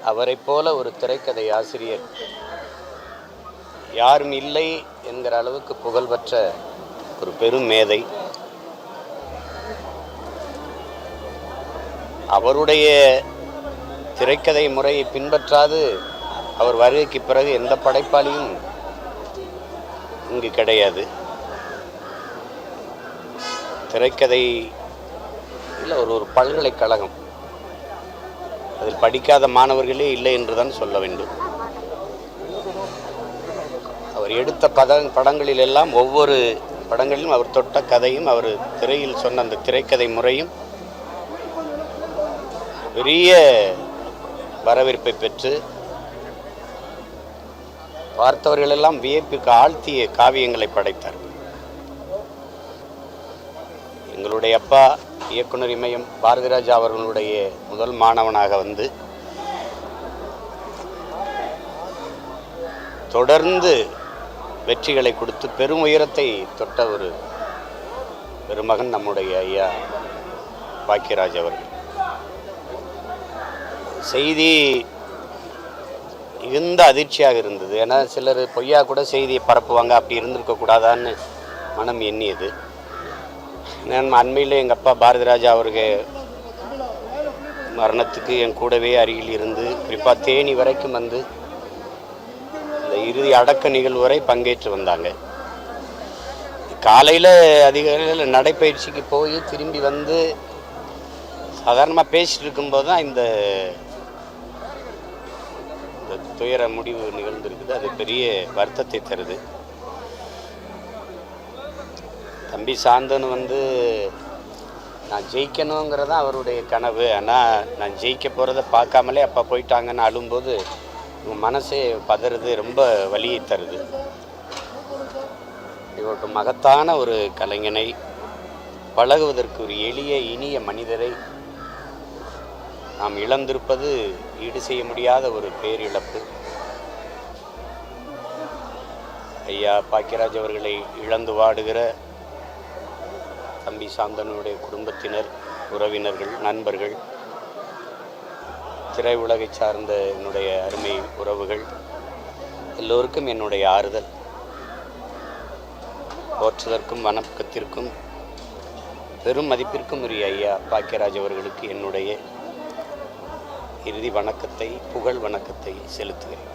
அவரைப் போல ஒரு திரைக்கதை ஆசிரியர் யாரும் இல்லை என்கிற அளவுக்கு புகழ்பெற்ற ஒரு பெரும் மேதை. அவருடைய திரைக்கதை முறையை பின்பற்றாது அவர் வருகைக்கு பிறகு எந்த படைப்பாளியும் இங்கு கிடையாது. திரைக்கதை இல்லை, ஒரு பல்கலைக்கழகம், அதில் படிக்காத மாணவர்களே இல்லை என்றுதான் சொல்ல வேண்டும். அவர் எடுத்த படங்களில் எல்லாம் ஒவ்வொரு படங்களிலும் அவர் தொட்ட கதையும் அவர் திரையில் சொன்ன அந்த திரைக்கதை முறையும் பெரிய வரவேற்பை பெற்று பார்த்தவர்களெல்லாம் வியப்பிற்கு ஆழ்த்திய காவியங்களை படைத்தார். எங்களுடைய அப்பா இயக்குனர் இமயம் பாரதிராஜா அவர்களுடைய முதல் மாணவனாக வந்து தொடர்ந்து வெற்றிகளை கொடுத்து பெரும் உயரத்தை தொட்ட ஒரு பெருமகன் நம்முடைய ஐயா பாக்கியராஜ் அவர்கள். செய்தி மிகுந்த அதிர்ச்சியாக இருந்தது. ஏன்னா சிலர் பொய்யா கூட செய்தியை பரப்புவாங்க, அப்படி இருந்திருக்கக்கூடாதான்னு மனம் எண்ணியது. நான் அண்மையில் எங்கள் அப்பா பாரதிராஜா அவர்கள் மரணத்துக்கு என் கூடவே அருகில் இருந்து குறிப்பாக தேனி வரைக்கும் வந்து இந்த இறுதி அடக்க நிகழ்வு வரை பங்கேற்று வந்தாங்க. காலையில் அதிகாலையில் நடைப்பயிற்சிக்கு போய் திரும்பி வந்து சாதாரணமாக பேசிட்டு இருக்கும்போது தான் இந்த துயர முடிவு நிகழ்ந்திருக்குது. அது பெரிய வருத்தத்தை தருது. தம்பி சாந்தன் வந்து நான் ஜெயிக்கணுங்கிறதான் அவருடைய கனவு. ஆனால் நான் ஜெயிக்க போகிறத பார்க்காமலே அப்பா போயிட்டாங்கன்னு அழும்போது உங்கள் மனசே பதறுது, ரொம்ப வலியை தருது. இவருக்கு மகத்தான ஒரு கலைஞனை, பழகுவதற்கு ஒரு எளிய இனிய மனிதரை நாம் இழந்திருப்பது ஈடு செய்ய முடியாத ஒரு பேரிழப்பு. ஐயா பாக்கியராஜ் அவர்களை இழந்து வாடுகிற தம்பி சாந்தனுடைய குடும்பத்தினர், உறவினர்கள், நண்பர்கள், திரையுலகை சார்ந்த என்னுடைய அருமை உறவுகள் எல்லோருக்கும் என்னுடைய ஆறுதல். போற்றுதற்கும் வணக்கத்திற்கும் பெரும் மதிப்பிற்கும் உரிய ஐயா பாக்கியராஜ் அவர்களுக்கு என்னுடைய இறுதி வணக்கத்தை, புகழ் வணக்கத்தை செலுத்துகிறேன்.